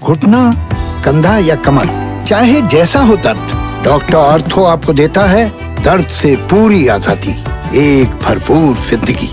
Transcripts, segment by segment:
घुटना, कंधा या कमर, चाहे जैसा हो दर्द, डॉक्टर ऑर्थो आपको देता है दर्द से पूरी आजादी, एक भरपूर जिंदगी।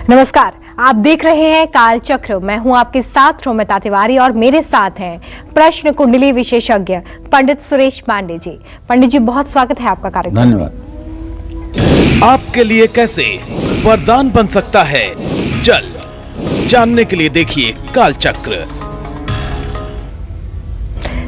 नमस्कार, आप देख रहे हैं काल चक्र। मैं हूं आपके साथ रोमिता तिवारी और मेरे साथ हैं प्रश्न कुंडली विशेषज्ञ पंडित सुरेश पांडे जी। पंडित जी, बहुत स्वागत है आपका कार्यक्रम। धन्यवाद। आपके लिए कैसे वरदान बन सकता है जल, जानने के लिए देखिए काल चक्र।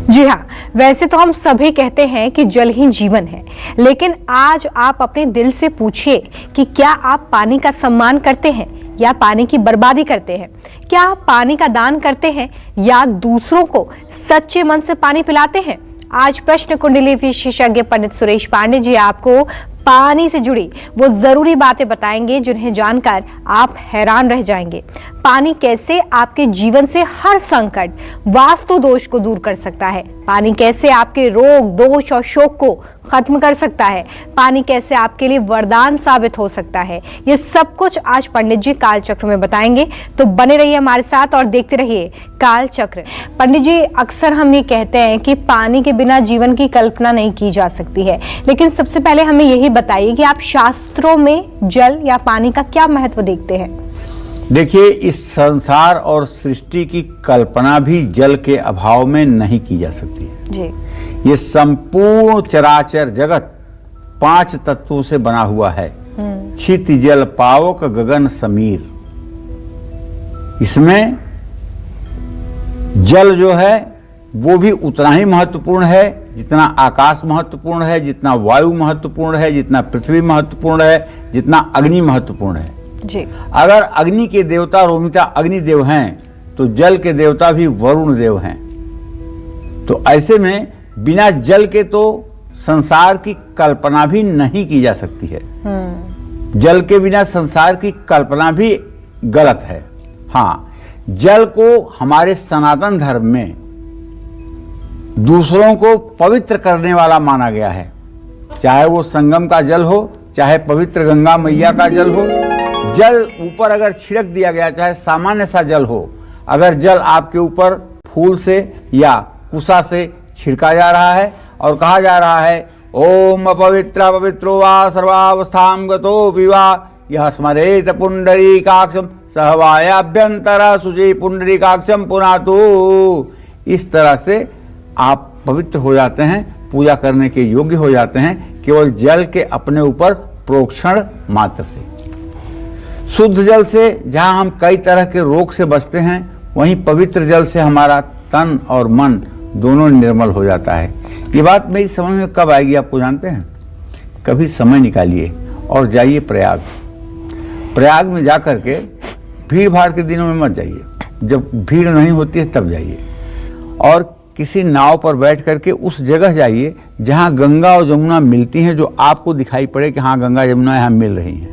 जी हाँ, वैसे तो हम सभी कहते हैं कि जल ही जीवन है, लेकिन आज आप अपने दिल से पूछिए कि क्या आप पानी का सम्मान करते हैं या पानी की बर्बादी करते हैं? क्या आप पानी का दान करते हैं या दूसरों को सच्चे मन से पानी पिलाते हैं? आज प्रश्न कुंडली विशेषज्ञ पंडित सुरेश पांडे जी आपको पानी से जुड़ी वो जरूरी बातें बताएंगे जिन्हें जानकर आप हैरान रह जाएंगे। पानी कैसे आपके जीवन से हर संकट, वास्तु दोष को दूर कर सकता है। पानी कैसे आपके रोग, दोष और शोक को खत्म कर सकता है। पानी कैसे आपके लिए वरदान साबित हो सकता है। ये सब कुछ आज पंडित जी काल चक्र में बताएंगे, तो बने रहिए हमारे साथ और देखते रहिए काल चक्र। पंडित जी, अक्सर हम ये कहते हैं कि पानी के बिना जीवन की कल्पना नहीं की जा सकती है, लेकिन सबसे पहले हमें यही बताइए कि आप शास्त्रों में जल या पानी का क्या महत्व देखते हैं? देखिए, इस संसार और सृष्टि की कल्पना भी जल के अभाव में नहीं की जा सकती है जी। ये संपूर्ण चराचर जगत 5 तत्वों से बना हुआ है। छित जल पावक गगन समीर। इसमें जल जो है वो भी उतना ही महत्वपूर्ण है जितना आकाश महत्वपूर्ण है, जितना वायु महत्वपूर्ण है, जितना पृथ्वी महत्वपूर्ण है, जितना अग्नि महत्वपूर्ण है जी। अगर अग्नि के देवता रोमिता अग्निदेव हैं तो जल के देवता भी वरुण देव हैं। तो ऐसे में बिना जल के तो संसार की कल्पना भी नहीं की जा सकती है। जल के बिना संसार की कल्पना भी गलत है। हाँ, जल को हमारे सनातन धर्म में दूसरों को पवित्र करने वाला माना गया है। चाहे वो संगम का जल हो, चाहे पवित्र गंगा मैया का जल हो। जल ऊपर अगर छिड़क दिया गया, चाहे सामान्य सा जल हो, अगर जल आपके ऊपर फूल से या कुसा से छिड़का जा रहा है और कहा जा रहा है ओम अपवित्र पवित्रो वा सर्वावस्थां गतोऽपि वा यह स्मरेत पुंडरीकाक्षं सहवायाभ्यंतर शुचि पुंडरीकाक्षं पुनातु, इस तरह से आप पवित्र हो जाते हैं, पूजा करने के योग्य हो जाते हैं केवल जल के अपने ऊपर प्रोक्षण मात्र से। शुद्ध जल से जहां हम कई तरह के रोग से बचते हैं, वहीं पवित्र जल से हमारा तन और मन दोनों निर्मल हो जाता है। ये बात मेरी समझ में कब आएगी आपको जानते हैं? कभी समय निकालिए और जाइए प्रयाग। प्रयाग में जाकर के भीड़ भाड़ के दिनों में मत जाइए, जब भीड़ नहीं होती है तब जाइए, और किसी नाव पर बैठ करके उस जगह जाइए जहां गंगा और जमुना मिलती हैं, जो आपको दिखाई पड़े कि हाँ गंगा जमुना यहाँ मिल रही हैं।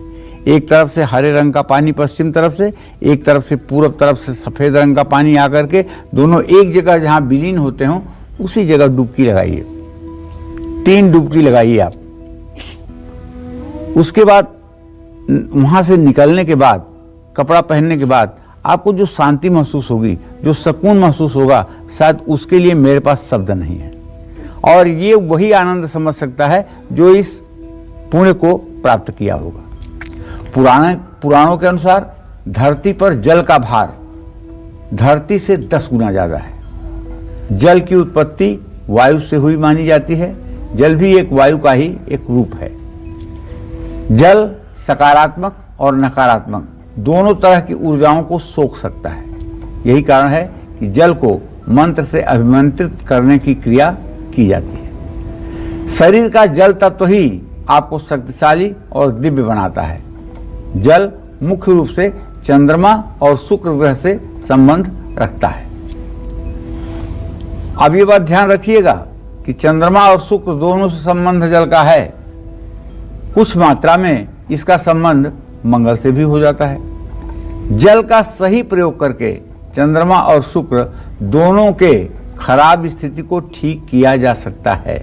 एक तरफ से हरे रंग का पानी पश्चिम तरफ से, एक तरफ से पूरब तरफ से सफेद रंग का पानी आकर के दोनों एक जगह जहां विलीन होते हों, उसी जगह डुबकी लगाइए। 3 डुबकी लगाइए आप। उसके बाद वहां से निकलने के बाद, कपड़ा पहनने के बाद आपको जो शांति महसूस होगी, जो सुकून महसूस होगा, शायद उसके लिए मेरे पास शब्द नहीं है। और ये वही आनंद समझ सकता है जो इस पुण्य को प्राप्त किया होगा। पुराणों के अनुसार धरती पर जल का भार धरती से 10 गुना ज्यादा है। जल की उत्पत्ति वायु से हुई मानी जाती है। जल भी एक वायु का ही एक रूप है। जल सकारात्मक और नकारात्मक दोनों तरह की ऊर्जाओं को सोख सकता है। यही कारण है कि जल को मंत्र से अभिमंत्रित करने की क्रिया की जाती है। शरीर का जल तत्व ही आपको शक्तिशाली और दिव्य बनाता है। जल मुख्य रूप से चंद्रमा और शुक्र ग्रह से संबंध रखता है। अब ये बात ध्यान रखिएगा कि चंद्रमा और शुक्र दोनों से संबंध जल का है। कुछ मात्रा में इसका संबंध मंगल से भी हो जाता है। जल का सही प्रयोग करके चंद्रमा और शुक्र दोनों के खराब स्थिति को ठीक किया जा सकता है।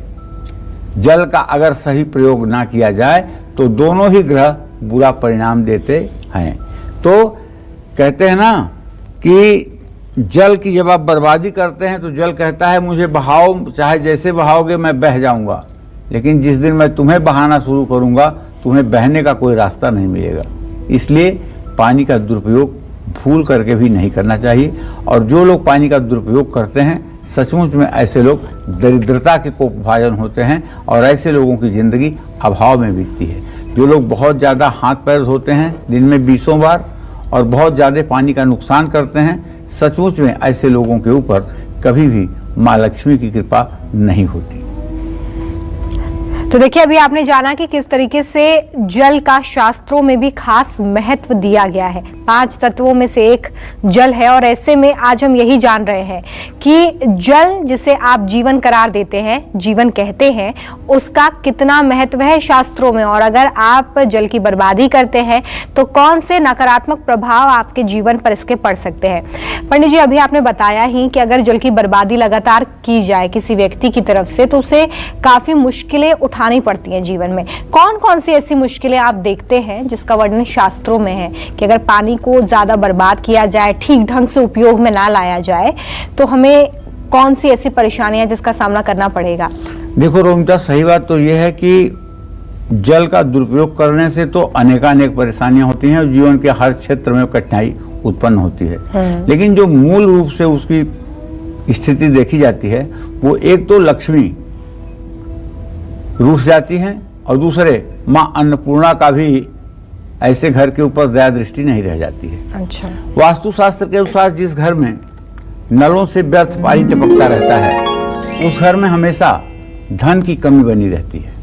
जल का अगर सही प्रयोग ना किया जाए तो दोनों ही ग्रह बुरा परिणाम देते हैं। तो कहते हैं ना कि जल की जब आप बर्बादी करते हैं तो जल कहता है मुझे बहाओ, चाहे जैसे बहाओगे मैं बह जाऊंगा, लेकिन जिस दिन मैं तुम्हें बहाना शुरू करूंगा तुम्हें बहने का कोई रास्ता नहीं मिलेगा। इसलिए पानी का दुरुपयोग भूल करके भी नहीं करना चाहिए। और जो लोग पानी का दुरुपयोग करते हैं सचमुच में ऐसे लोग दरिद्रता के कोपभाजन होते हैं और ऐसे लोगों की ज़िंदगी अभाव में बीतती है। जो लोग बहुत ज़्यादा हाथ पैर धोते हैं दिन में 20 बार और बहुत ज़्यादा पानी का नुकसान करते हैं, सचमुच में ऐसे लोगों के ऊपर कभी भी माँ लक्ष्मी की कृपा नहीं होती। तो देखिए, अभी आपने जाना कि किस तरीके से जल का शास्त्रों में भी खास महत्व दिया गया है। 5 तत्वों में से एक जल है और ऐसे में आज हम यही जान रहे हैं कि जल जिसे आप जीवन करार देते हैं, जीवन कहते हैं, उसका कितना महत्व है शास्त्रों में। और अगर आप जल की बर्बादी करते हैं तो कौन से नकारात्मक प्रभाव आपके जीवन पर इसके पड़ सकते हैं। पंडित जी, अभी आपने बताया ही कि अगर जल की बर्बादी लगातार की जाए किसी व्यक्ति की तरफ से तो उसे काफी मुश्किलें उठानी पड़ती हैं जीवन में। कौन कौन सी ऐसी मुश्किलें आप देखते हैं जिसका वर्णन शास्त्रों में है कि अगर पानी को ज्यादा बर्बाद किया जाए, ठीक ढंग से उपयोग में ना लाया जाए तो हमें कौन सी ऐसी परेशानियां जिसका सामना करना पड़ेगा? देखो रोमिता, सही बात तो यह है कि जल का दुरुपयोग करने से तो अनेकानेक परेशानियां होती हैं और जीवन के हर क्षेत्र में कठिनाई उत्पन्न होती है। लेकिन जो मूल रूप से उसकी स्थिति देखी जाती है वो एक तो लक्ष्मी रूठ जाती हैं और दूसरे माँ अन्नपूर्णा का भी ऐसे घर के ऊपर दया दृष्टि नहीं रह जाती है। अच्छा। वास्तुशास्त्र के अनुसार जिस घर में नलों से व्यर्थ पानी टपकता रहता है उस घर में हमेशा धन की कमी बनी रहती है।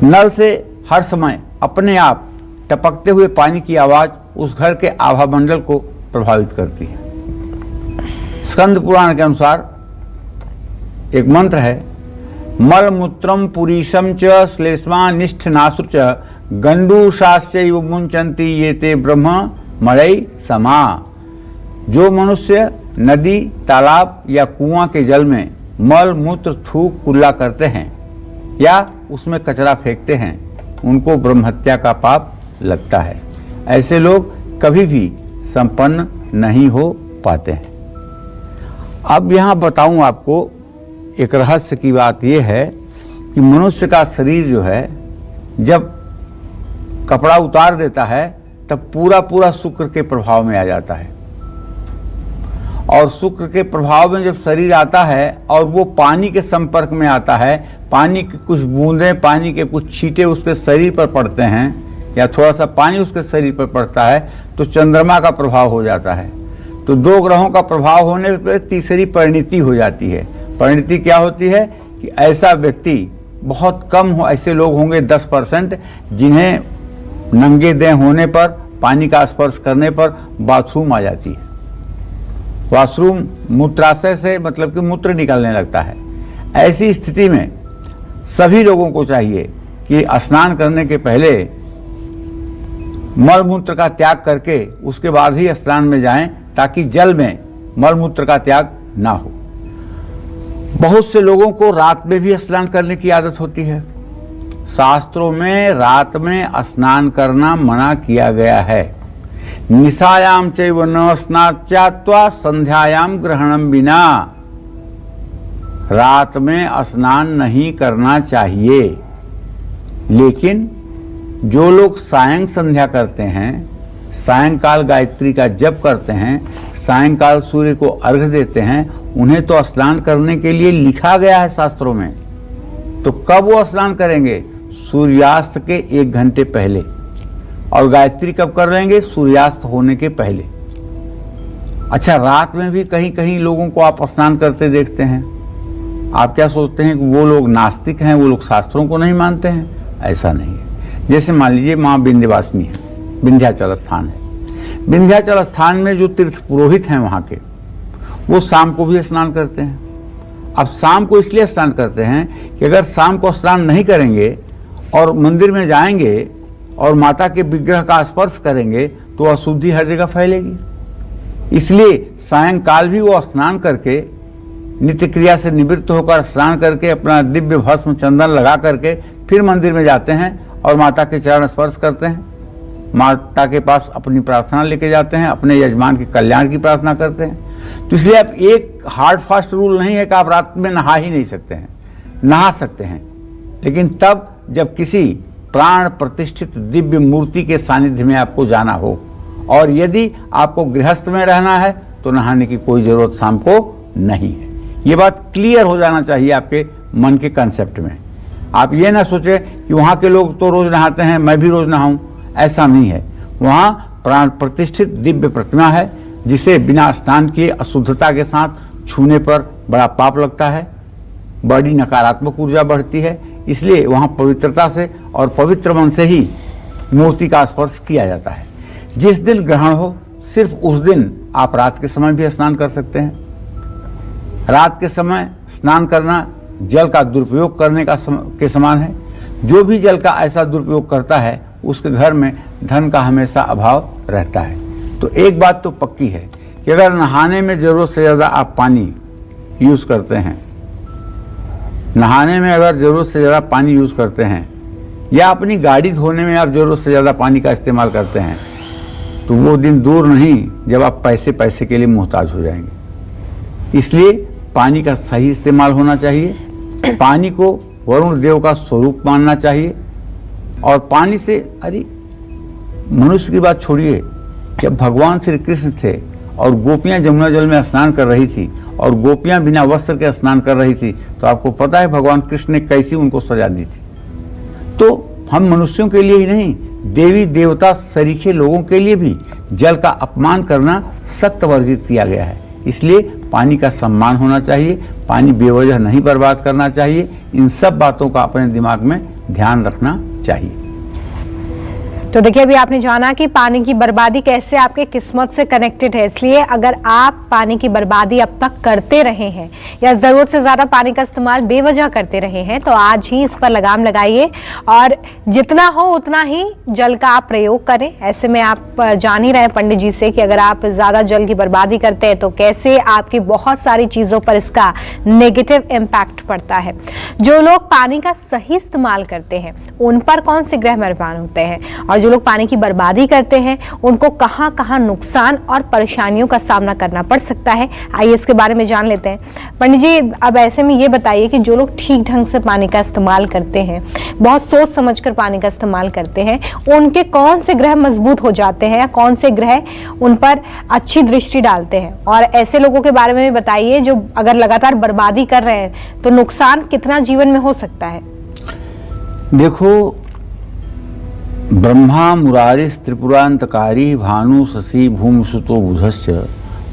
नल से हर समय अपने आप टपकते हुए पानी की आवाज उस घर के आभामंडल को प्रभावित करती है। स्कंद पुराण के अनुसार एक मंत्र है, मल मूत्रम पुरीशम च श्लेष्मा निष्ठ नासु च गंडूशाश्चैव मुंचन्ति ये ते ब्रह्म मलई समा। जो मनुष्य नदी, तालाब या कुआं के जल में मल मूत्र थूक कुल्ला करते हैं या उसमें कचरा फेंकते हैं उनको ब्रह्महत्या का पाप लगता है। ऐसे लोग कभी भी संपन्न नहीं हो पाते हैं। अब यहाँ बताऊं आपको एक रहस्य की बात यह है कि मनुष्य का शरीर जो है जब कपड़ा उतार देता है तब पूरा शुक्र के प्रभाव में आ जाता है। और शुक्र के प्रभाव में जब शरीर आता है और वो पानी के संपर्क में आता है, पानी की कुछ बूंदें, पानी के कुछ छींटे उसके शरीर पर पड़ते हैं या थोड़ा सा पानी उसके शरीर पर पड़ता है तो चंद्रमा का प्रभाव हो जाता है। तो 2 ग्रहों का प्रभाव होने पर तीसरी परिणति हो जाती है। परिणति क्या होती है कि ऐसा व्यक्ति बहुत कम हो, ऐसे लोग होंगे 10% जिन्हें नंगे देह होने पर, पानी का स्पर्श करने पर बाथरूम आ जाती है। वॉशरूम मूत्राशय से मतलब कि मूत्र निकलने लगता है। ऐसी स्थिति में सभी लोगों को चाहिए कि स्नान करने के पहले मल मूत्र का त्याग करके उसके बाद ही स्नान में जाएं ताकि जल में मल मूत्र का त्याग ना हो। बहुत से लोगों को रात में भी स्नान करने की आदत होती है। शास्त्रों में रात में स्नान करना मना किया गया है। निशायाम चैव न स्नात्वा संध्यायाम ग्रहणम बिना। रात में स्नान नहीं करना चाहिए। लेकिन जो लोग सायं संध्या करते हैं, सायंकाल गायत्री का जप करते हैं, सायंकाल सूर्य को अर्घ्य देते हैं, उन्हें तो स्नान करने के लिए लिखा गया है शास्त्रों में। तो कब वो स्नान करेंगे? सूर्यास्त के 1 घंटे पहले। और गायत्री कब कर लेंगे? सूर्यास्त होने के पहले। अच्छा, रात में भी कहीं कहीं लोगों को आप स्नान करते देखते हैं। आप क्या सोचते हैं कि वो लोग नास्तिक हैं, वो लोग शास्त्रों को नहीं मानते हैं? ऐसा नहीं है। जैसे मान लीजिए माँ विंध्यवासिनी है, विंध्याचल स्थान है। विंध्याचल स्थान में जो तीर्थ पुरोहित हैं वहाँ के, वो शाम को भी स्नान करते हैं। अब शाम को इसलिए स्नान करते हैं कि अगर शाम को स्नान नहीं करेंगे और मंदिर में जाएंगे और माता के विग्रह का स्पर्श करेंगे तो अशुद्धि हर जगह फैलेगी। इसलिए सायंकाल भी वो स्नान करके, नित्य क्रिया से निवृत्त होकर स्नान करके अपना दिव्य भस्म चंदन लगा करके फिर मंदिर में जाते हैं और माता के चरण स्पर्श करते हैं, माता के पास अपनी प्रार्थना लेके जाते हैं, अपने यजमान के कल्याण की प्रार्थना करते हैं। तो इसलिए अब एक हार्ड फास्ट रूल नहीं है कि आप रात में नहा ही नहीं सकते हैं, नहा सकते हैं, लेकिन तब जब किसी प्राण प्रतिष्ठित दिव्य मूर्ति के सानिध्य में आपको जाना हो, और यदि आपको गृहस्थ में रहना है तो नहाने की कोई जरूरत शाम को नहीं है। ये बात क्लियर हो जाना चाहिए आपके मन के कंसेप्ट में। आप ये ना सोचें कि वहाँ के लोग तो रोज नहाते हैं, मैं भी रोज नहाऊं, ऐसा नहीं है। वहाँ प्राण प्रतिष्ठित दिव्य प्रतिमा है जिसे बिना स्नान किए अशुद्धता के साथ छूने पर बड़ा पाप लगता है, बड़ी नकारात्मक ऊर्जा बढ़ती है। इसलिए वहाँ पवित्रता से और पवित्र मन से ही मूर्ति का स्पर्श किया जाता है। जिस दिन ग्रहण हो सिर्फ उस दिन आप रात के समय भी स्नान कर सकते हैं। रात के समय स्नान करना जल का दुरुपयोग करने के समान है। जो भी जल का ऐसा दुरुपयोग करता है उसके घर में धन का हमेशा अभाव रहता है। तो एक बात तो पक्की है कि अगर नहाने में ज़रूरत से ज़्यादा आप पानी यूज़ करते हैं, नहाने में अगर ज़रूरत से ज़्यादा पानी यूज़ करते हैं, या अपनी गाड़ी धोने में आप ज़रूरत से ज़्यादा पानी का इस्तेमाल करते हैं, तो वो दिन दूर नहीं जब आप पैसे के लिए मोहताज हो जाएंगे। इसलिए पानी का सही इस्तेमाल होना चाहिए। पानी को वरुण देव का स्वरूप मानना चाहिए। और पानी से, अरे मनुष्य की बात छोड़िए, जब भगवान श्री कृष्ण थे और गोपियां जमुना जल में स्नान कर रही थी और गोपियां बिना वस्त्र के स्नान कर रही थी, तो आपको पता है भगवान कृष्ण ने कैसी उनको सजा दी थी। तो हम मनुष्यों के लिए ही नहीं, देवी देवता सरीखे लोगों के लिए भी जल का अपमान करना सख्त वर्जित किया गया है। इसलिए पानी का सम्मान होना चाहिए, पानी बेवजह नहीं बर्बाद करना चाहिए। इन सब बातों का अपने दिमाग में ध्यान रखना चाहिए। तो देखिए, अभी आपने जाना कि पानी की बर्बादी कैसे आपके किस्मत से कनेक्टेड है। इसलिए अगर आप पानी की बर्बादी अब तक करते रहे हैं या जरूरत से ज्यादा पानी का इस्तेमाल बेवजह करते रहे हैं, तो आज ही इस पर लगाम लगाइए और जितना हो उतना ही जल का आप प्रयोग करें। ऐसे में आप जान ही रहे हैं पंडित जी से कि अगर आप ज्यादा जल की बर्बादी करते हैं तो कैसे आपकी बहुत सारी चीजों पर इसका नेगेटिव इम्पैक्ट पड़ता है। जो लोग पानी का सही इस्तेमाल करते हैं उन पर कौन से ग्रह मेहरबान होते हैं, और जो लोग पानी की बर्बादी करते हैं उनको कहां कहां नुकसान और परेशानियों का सामना करना पड़ सकता है, आइए इसके बारे में जान लेते हैं। पंडित जी, अब ऐसे में ये बताइए कि जो लोग ठीक ढंग से पानी का इस्तेमाल करते हैं, बहुत सोच समझकर पानी का इस्तेमाल करते हैं, उनके कौन से ग्रह मजबूत हो जाते हैं या कौन से ग्रह उन पर अच्छी दृष्टि डालते हैं, और ऐसे लोगों के बारे में भी बताइए जो अगर लगातार बर्बादी कर रहे हैं तो नुकसान कितना जीवन में हो सकता है। देखो, ब्रह्मा मुरारिस त्रिपुरांतकारी भानु शशि भूमिसुतो बुधस्य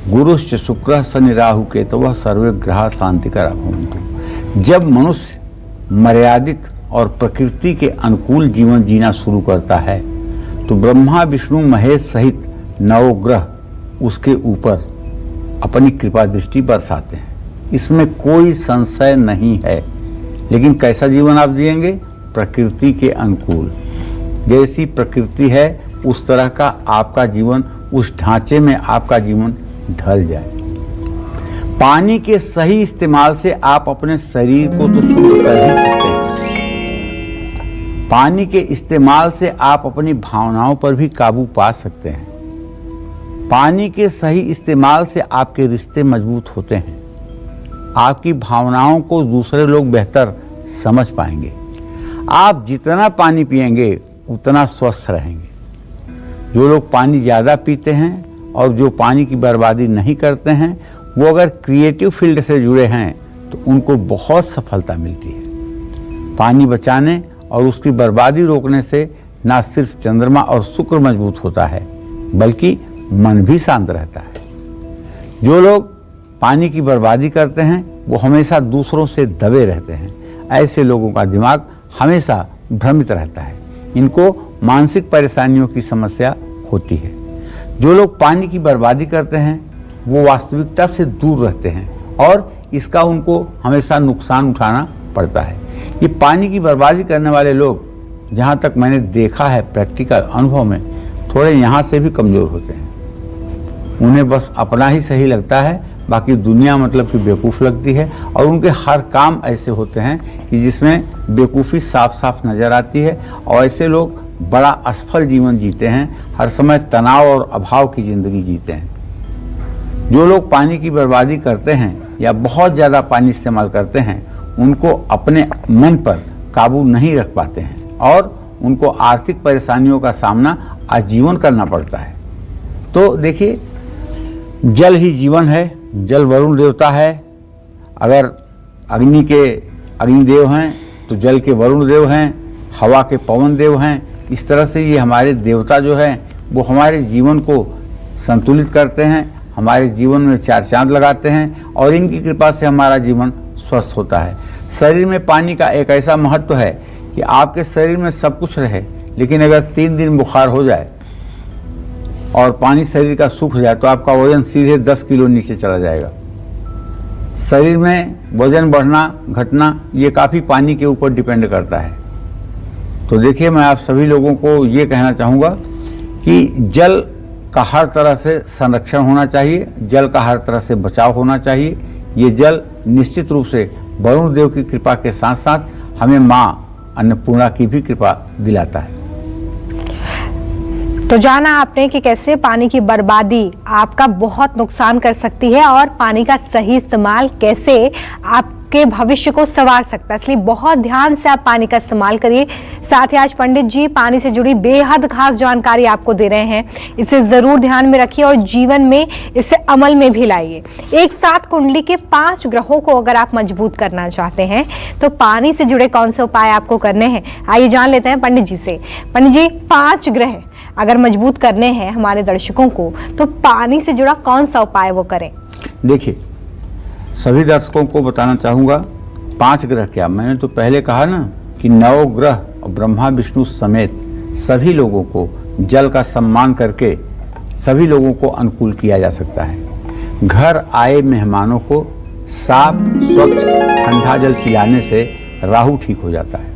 गुरुश्च शुक्र शनि राहु केतवः सर्वे ग्रह शांतिकर भवन्तु। जब मनुष्य मर्यादित और प्रकृति के अनुकूल जीवन जीना शुरू करता है तो ब्रह्मा विष्णु महेश सहित नवग्रह उसके ऊपर अपनी कृपा दृष्टि बरसाते हैं, इसमें कोई संशय नहीं है। लेकिन कैसा जीवन आप जिएंगे? प्रकृति के अनुकूल। जैसी प्रकृति है उस तरह का आपका जीवन, उस ढांचे में आपका जीवन ढल जाए। पानी के सही इस्तेमाल से आप अपने शरीर को तो शुद्ध कर ही सकते हैं, पानी के इस्तेमाल से आप अपनी भावनाओं पर भी काबू पा सकते हैं। पानी के सही इस्तेमाल से आपके रिश्ते मजबूत होते हैं, आपकी भावनाओं को दूसरे लोग बेहतर समझ पाएंगे। आप जितना पानी पिएंगे उतना स्वस्थ रहेंगे। जो लोग पानी ज़्यादा पीते हैं और जो पानी की बर्बादी नहीं करते हैं, वो अगर क्रिएटिव फील्ड से जुड़े हैं तो उनको बहुत सफलता मिलती है। पानी बचाने और उसकी बर्बादी रोकने से न सिर्फ चंद्रमा और शुक्र मजबूत होता है बल्कि मन भी शांत रहता है। जो लोग पानी की बर्बादी करते हैं वो हमेशा दूसरों से दबे रहते हैं। ऐसे लोगों का दिमाग हमेशा भ्रमित रहता है, इनको मानसिक परेशानियों की समस्या होती है। जो लोग पानी की बर्बादी करते हैं वो वास्तविकता से दूर रहते हैं और इसका उनको हमेशा नुकसान उठाना पड़ता है। ये पानी की बर्बादी करने वाले लोग, जहाँ तक मैंने देखा है प्रैक्टिकल अनुभव में, थोड़े यहाँ से भी कमज़ोर होते हैं। उन्हें बस अपना ही सही लगता है, बाकी दुनिया मतलब कि बेवकूफ़ लगती है। और उनके हर काम ऐसे होते हैं कि जिसमें बेवकूफ़ी साफ साफ नज़र आती है। और ऐसे लोग बड़ा असफल जीवन जीते हैं, हर समय तनाव और अभाव की ज़िंदगी जीते हैं। जो लोग पानी की बर्बादी करते हैं या बहुत ज़्यादा पानी इस्तेमाल करते हैं, उनको अपने मन पर काबू नहीं रख पाते हैं और उनको आर्थिक परेशानियों का सामना आजीवन करना पड़ता है। तो देखिए, जल ही जीवन है, जल वरुण देवता है। अगर अग्नि के अग्निदेव हैं तो जल के वरुण देव हैं, हवा के पवन देव हैं। इस तरह से ये हमारे देवता जो हैं वो हमारे जीवन को संतुलित करते हैं, हमारे जीवन में चार चांद लगाते हैं और इनकी कृपा से हमारा जीवन स्वस्थ होता है। शरीर में पानी का एक ऐसा महत्व है कि आपके शरीर में सब कुछ रहे, लेकिन अगर 3 दिन बुखार हो जाए और पानी शरीर का सूख जाए तो आपका वजन सीधे 10 किलो नीचे चला जाएगा। शरीर में वजन बढ़ना घटना ये काफ़ी पानी के ऊपर डिपेंड करता है। तो देखिए, मैं आप सभी लोगों को ये कहना चाहूँगा कि जल का हर तरह से संरक्षण होना चाहिए, जल का हर तरह से बचाव होना चाहिए। ये जल निश्चित रूप से वरुण देव की कृपा के साथ साथ हमें माँ अन्नपूर्णा की भी कृपा दिलाता है। तो जाना आपने कि कैसे पानी की बर्बादी आपका बहुत नुकसान कर सकती है और पानी का सही इस्तेमाल कैसे आपके भविष्य को संवार सकता है। इसलिए बहुत ध्यान से आप पानी का इस्तेमाल करिए। साथ ही आज पंडित जी पानी से जुड़ी बेहद खास जानकारी आपको दे रहे हैं, इसे जरूर ध्यान में रखिए और जीवन में इसे अमल में भी लाइए। एक साथ कुंडली के 5 ग्रहों को अगर आप मजबूत करना चाहते हैं तो पानी से जुड़े कौन से उपाय आपको करने हैं, आइए जान लेते हैं पंडित जी से। पंडित जी, 5 ग्रह अगर मजबूत करने हैं हमारे दर्शकों को तो पानी से जुड़ा कौन सा उपाय वो करें? देखिए, सभी दर्शकों को बताना चाहूँगा 5 ग्रह क्या, मैंने तो पहले कहा ना कि 9 ग्रह और ब्रह्मा विष्णु समेत सभी लोगों को जल का सम्मान करके सभी लोगों को अनुकूल किया जा सकता है। घर आए मेहमानों को साफ स्वच्छ ठंडा जल पिलाने से राहु ठीक हो जाता है।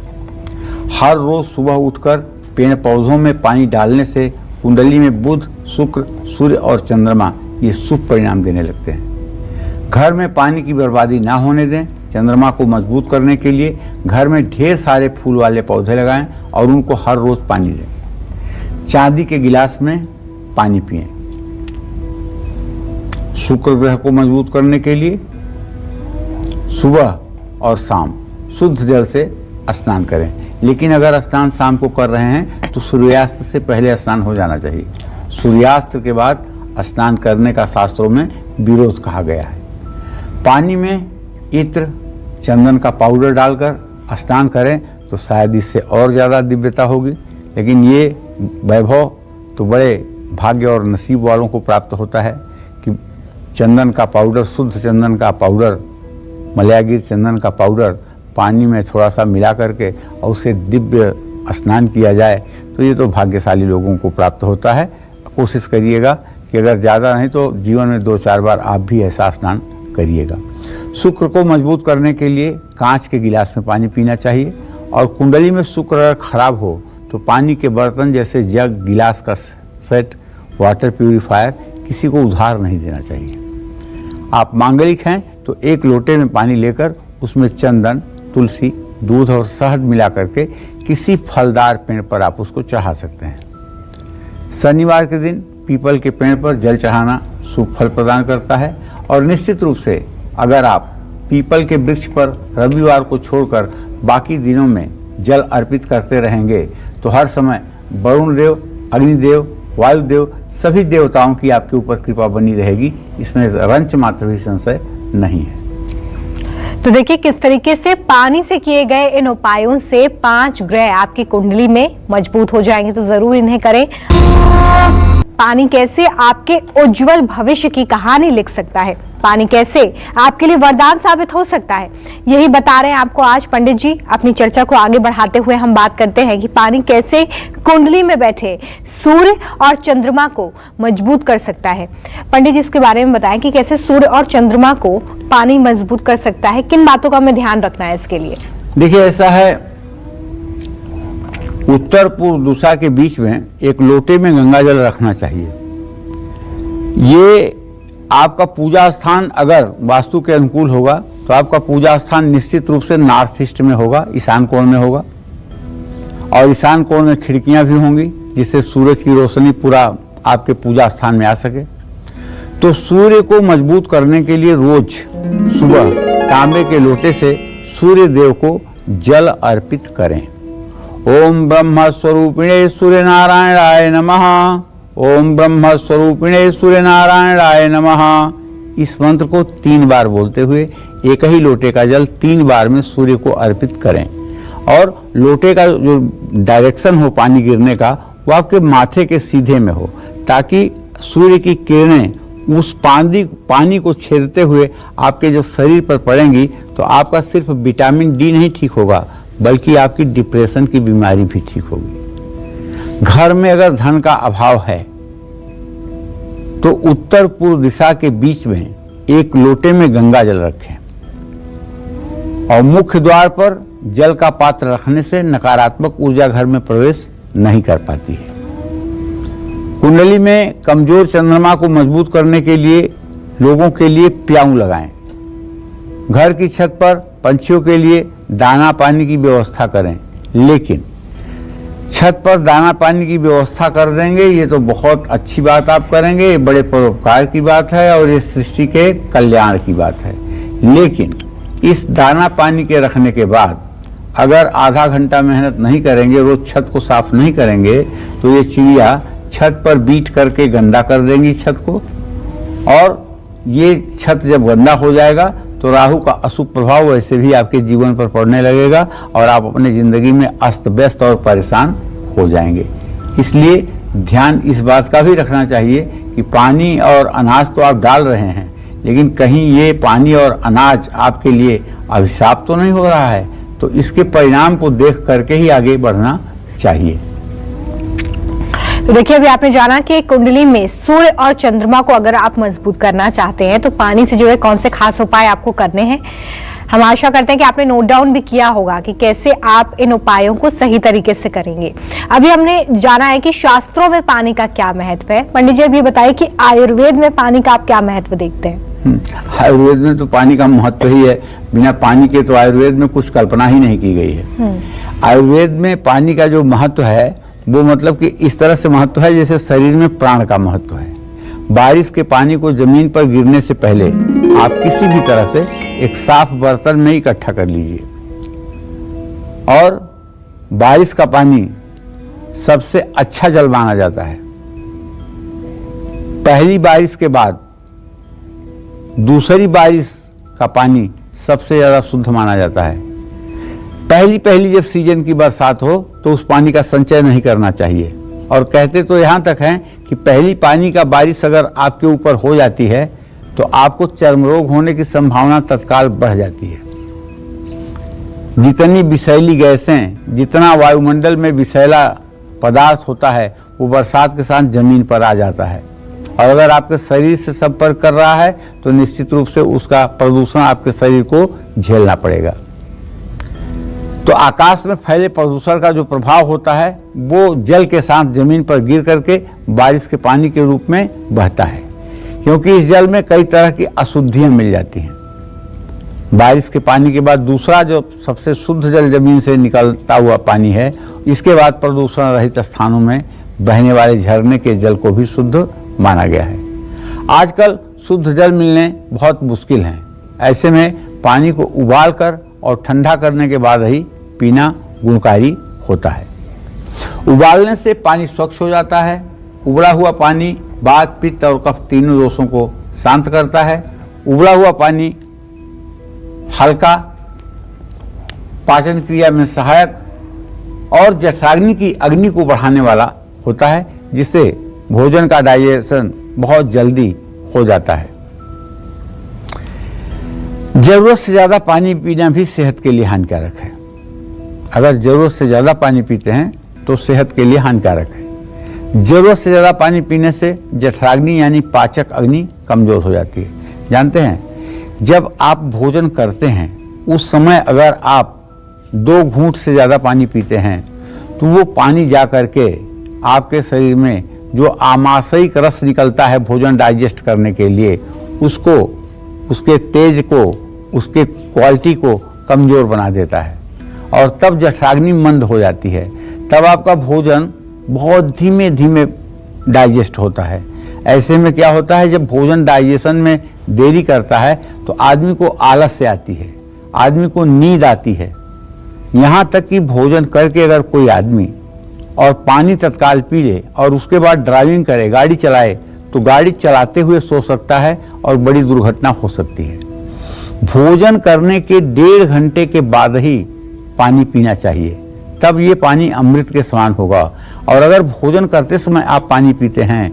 हर रोज सुबह उठकर पेड़ पौधों में पानी डालने से कुंडली में बुध, शुक्र, सूर्य और चंद्रमा ये शुभ परिणाम देने लगते हैं। घर में पानी की बर्बादी ना होने दें। चंद्रमा को मजबूत करने के लिए घर में ढेर सारे फूल वाले पौधे लगाएं और उनको हर रोज पानी दें। चांदी के गिलास में पानी पिएं। शुक्र ग्रह को मजबूत करने के लिए सुबह और शाम शुद्ध जल से स्नान करें, लेकिन अगर स्नान शाम को कर रहे हैं तो सूर्यास्त से पहले स्नान हो जाना चाहिए। सूर्यास्त के बाद स्नान करने का शास्त्रों में विरोध कहा गया है। पानी में इत्र, चंदन का पाउडर डालकर स्नान करें तो शायद इससे और ज़्यादा दिव्यता होगी, लेकिन ये वैभव तो बड़े भाग्य और नसीब वालों को प्राप्त होता है कि चंदन का पाउडर, शुद्ध चंदन का पाउडर, मलयागिर चंदन का पाउडर पानी में थोड़ा सा मिला करके और उसे दिव्य स्नान किया जाए तो ये तो भाग्यशाली लोगों को प्राप्त होता है। कोशिश करिएगा कि अगर ज़्यादा नहीं तो जीवन में 2-4 बार आप भी ऐसा स्नान करिएगा। शुक्र को मजबूत करने के लिए कांच के गिलास में पानी पीना चाहिए और कुंडली में शुक्र अगर खराब हो तो पानी के बर्तन जैसे जग, गिलास का सेट, वाटर प्यूरिफायर किसी को उधार नहीं देना चाहिए। आप मांगलिक हैं तो 1 लोटे में पानी लेकर उसमें चंदन, तुलसी, दूध और शहद मिला करके किसी फलदार पेड़ पर आप उसको चढ़ा सकते हैं। शनिवार के दिन पीपल के पेड़ पर जल चढ़ाना शुभ फल प्रदान करता है और निश्चित रूप से अगर आप पीपल के वृक्ष पर रविवार को छोड़कर बाकी दिनों में जल अर्पित करते रहेंगे तो हर समय वरुण देव, अग्निदेव, वायुदेव सभी देवताओं की आपके ऊपर कृपा बनी रहेगी, इसमें रंच मात्र भी संशय नहीं है। तो देखिए किस तरीके से पानी से किए गए इन उपायों से 5 ग्रह आपकी कुंडली में मजबूत हो जाएंगे, तो जरूर इन्हें करें। पानी कैसे आपके उज्जवल भविष्य की कहानी लिख सकता है, पानी कैसे आपके लिए वरदान साबित हो सकता है, यही बता रहे हैं आपको आज पंडित जी। अपनी चर्चा को आगे बढ़ाते हुए हम बात करते हैं कि पानी कैसे कुंडली में बैठे सूर्य और चंद्रमा को मजबूत कर सकता है। पंडित जी इसके बारे में बताएं कि कैसे सूर्य और चंद्रमा को पानी मजबूत कर सकता है, किन बातों का हमें ध्यान रखना है इसके लिए? देखिए, ऐसा है, उत्तर पूर्व दिशा के बीच में एक लोटे में गंगा जल रखना चाहिए। ये आपका पूजा स्थान अगर वास्तु के अनुकूल होगा तो आपका पूजा स्थान निश्चित रूप से नॉर्थ ईस्ट में होगा, ईशान कोण में होगा, और ईशान कोण में खिड़कियां भी होंगी जिससे सूरज की रोशनी पूरा आपके पूजा स्थान में आ सके। तो सूर्य को मजबूत करने के लिए रोज सुबह तांबे के लोटे से सूर्य देव को जल अर्पित करें। ओम ब्रह्म स्वरूपिणे सूर्य नारायणाय नमः, ओम ब्रह्म स्वरूपिणे सूर्य नारायणाय नमः। इस मंत्र को 3 बार बोलते हुए एक ही लोटे का जल 3 बार में सूर्य को अर्पित करें, और लोटे का जो डायरेक्शन हो पानी गिरने का वो आपके माथे के सीधे में हो, ताकि सूर्य की किरणें उस पानी को छेदते हुए आपके जो शरीर पर पड़ेंगी तो आपका सिर्फ विटामिन डी नहीं ठीक होगा बल्कि आपकी डिप्रेशन की बीमारी भी ठीक होगी। घर में अगर धन का अभाव है तो उत्तर पूर्व दिशा के बीच में एक लोटे में गंगा जल रखें, और मुख्य द्वार पर जल का पात्र रखने से नकारात्मक ऊर्जा घर में प्रवेश नहीं कर पाती है। कुंडली में कमजोर चंद्रमा को मजबूत करने के लिए लोगों के लिए प्याऊ लगाएं। घर की छत पर पंछियों के लिए दाना पानी की व्यवस्था करें, लेकिन छत पर दाना पानी की व्यवस्था कर देंगे ये तो बहुत अच्छी बात आप करेंगे, ये बड़े परोपकार की बात है और ये सृष्टि के कल्याण की बात है। लेकिन इस दाना पानी के रखने के बाद अगर आधा घंटा मेहनत नहीं करेंगे, रोज छत को साफ नहीं करेंगे, तो ये चिड़िया छत पर बीट करके गंदा कर देंगी छत को, और ये छत जब गंदा हो जाएगा तो राहु का अशुभ प्रभाव वैसे भी आपके जीवन पर पड़ने लगेगा और आप अपनी जिंदगी में अस्त व्यस्त और परेशान हो जाएंगे। इसलिए ध्यान इस बात का भी रखना चाहिए कि पानी और अनाज तो आप डाल रहे हैं, लेकिन कहीं ये पानी और अनाज आपके लिए अभिशाप तो नहीं हो रहा है, तो इसके परिणाम को देख करके ही आगे बढ़ना चाहिए। तो देखिए, अभी आपने जाना कि कुंडली में सूर्य और चंद्रमा को अगर आप मजबूत करना चाहते हैं तो पानी से जुड़े कौन से खास उपाय आपको करने हैं। हम आशा करते हैं कि आपने नोट डाउन भी किया होगा कि कैसे आप इन उपायों को सही तरीके से करेंगे। अभी हमने जाना है कि शास्त्रों में पानी का क्या महत्व है। पंडित जी अभी बताइए कि आयुर्वेद में पानी का आप क्या महत्व देखते हैं। आयुर्वेद में तो पानी का महत्व ही है, बिना पानी के तो आयुर्वेद में कुछ कल्पना ही नहीं की गई है। आयुर्वेद में पानी का जो महत्व है वो मतलब कि इस तरह से महत्व है जैसे शरीर में प्राण का महत्व है। बारिश के पानी को जमीन पर गिरने से पहले आप किसी भी तरह से एक साफ बर्तन में इकट्ठा कर लीजिए, और बारिश का पानी सबसे अच्छा जल माना जाता है। पहली बारिश के बाद दूसरी बारिश का पानी सबसे ज्यादा शुद्ध माना जाता है। पहली जब सीजन की बरसात हो तो उस पानी का संचय नहीं करना चाहिए, और कहते तो यहाँ तक हैं कि पहली पानी का बारिश अगर आपके ऊपर हो जाती है तो आपको चर्म रोग होने की संभावना तत्काल बढ़ जाती है। जितनी विषैली गैसें, जितना वायुमंडल में विषैला पदार्थ होता है वो बरसात के साथ जमीन पर आ जाता है, और अगर आपके शरीर से संपर्क कर रहा है तो निश्चित रूप से उसका प्रदूषण आपके शरीर को झेलना पड़ेगा। तो आकाश में फैले प्रदूषण का जो प्रभाव होता है वो जल के साथ जमीन पर गिर करके बारिश के पानी के रूप में बहता है, क्योंकि इस जल में कई तरह की अशुद्धियां मिल जाती हैं। बारिश के पानी के बाद दूसरा जो सबसे शुद्ध जल जमीन से निकलता हुआ पानी है, इसके बाद प्रदूषण रहित स्थानों में बहने वाले झरने के जल को भी शुद्ध माना गया है। आजकल शुद्ध जल मिलने बहुत मुश्किल है, ऐसे में पानी को उबाल कर और ठंडा करने के बाद ही पीना गुणकारी होता है। उबालने से पानी स्वच्छ हो जाता है। उबला हुआ पानी वात, पित्त और कफ तीनों दोषों को शांत करता है। उबला हुआ पानी हल्का, पाचन क्रिया में सहायक और जठराग्नि की अग्नि को बढ़ाने वाला होता है, जिससे भोजन का डाइजेशन बहुत जल्दी हो जाता है। जरूरत से ज्यादा पानी पीना भी सेहत के लिए हानिकारक है। अगर जरूरत से ज्यादा पानी पीते हैं तो सेहत के लिए हानिकारक है। जरूरत से ज्यादा पानी पीने से जठराग्नि यानी पाचक अग्नि कमजोर हो जाती है। जानते हैं, जब आप भोजन करते हैं उस समय अगर आप 2 घूंट से ज्यादा पानी पीते हैं तो वो पानी जा करके आपके शरीर में जो आमाशयिक रस निकलता है भोजन डाइजेस्ट करने के लिए, उसको, उसके तेज को, उसके क्वालिटी को कमजोर बना देता है और तब जठराग्नि मंद हो जाती है। तब आपका भोजन बहुत धीमे धीमे डाइजेस्ट होता है। ऐसे में क्या होता है, जब भोजन डाइजेशन में देरी करता है तो आदमी को आलस्य आती है, आदमी को नींद आती है। यहाँ तक कि भोजन करके अगर कोई आदमी और पानी तत्काल पी ले और उसके बाद ड्राइविंग करे, गाड़ी चलाए, तो गाड़ी चलाते हुए सो सकता है और बड़ी दुर्घटना हो सकती है। भोजन करने के 1.5 घंटे के बाद ही पानी पीना चाहिए, तब ये पानी अमृत के समान होगा। और अगर भोजन करते समय आप पानी पीते हैं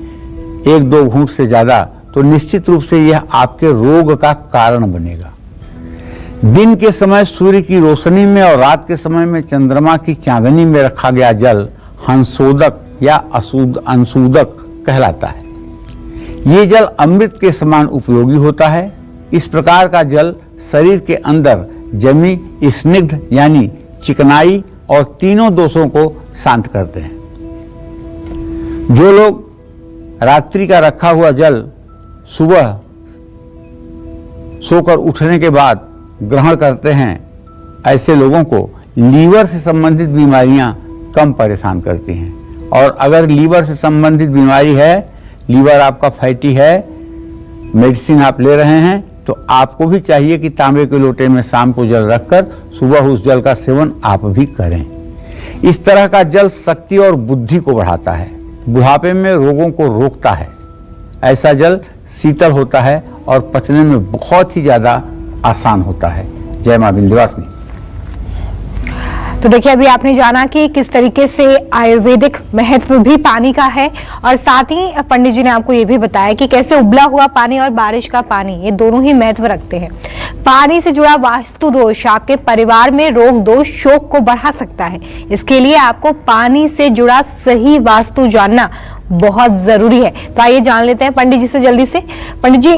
1-2 घूंट से ज़्यादा, तो निश्चित रूप से यह आपके रोग का कारण बनेगा। दिन के समय सूर्य की रोशनी में और रात के समय में चंद्रमा की चांदनी में रखा गया जल हंसोदक या अंशोदक कहलाता है। ये जल अमृत के समान उपयोगी होता है। इस प्रकार का जल शरीर के अंदर जमी स्निग्ध यानी चिकनाई और तीनों दोषों को शांत करते हैं। जो लोग रात्रि का रखा हुआ जल सुबह सोकर उठने के बाद ग्रहण करते हैं, ऐसे लोगों को लीवर से संबंधित बीमारियां कम परेशान करती हैं। और अगर लीवर से संबंधित बीमारी है, लीवर आपका फैटी है, मेडिसिन आप ले रहे हैं, तो आपको भी चाहिए कि तांबे के लोटे में शाम को जल रखकर सुबह उस जल का सेवन आप भी करें। इस तरह का जल शक्ति और बुद्धि को बढ़ाता है, बुढ़ापे में रोगों को रोकता है। ऐसा जल शीतल होता है और पचने में बहुत ही ज्यादा आसान होता है। जय मां विंध्यवासिनी। तो देखिए, अभी आपने जाना कि किस तरीके से आयुर्वेदिक महत्व भी पानी का है, और साथ ही पंडित जी ने आपको ये भी बताया कि कैसे उबला हुआ पानी और बारिश का पानी ये दोनों ही महत्व रखते हैं। पानी से जुड़ा वास्तु दोष आपके परिवार में रोग दोष शोक को बढ़ा सकता है। इसके लिए आपको पानी से जुड़ा सही वास्तु जानना बहुत जरूरी है। तो आइए जान लेते हैं पंडित जी से जल्दी से। पंडित जी,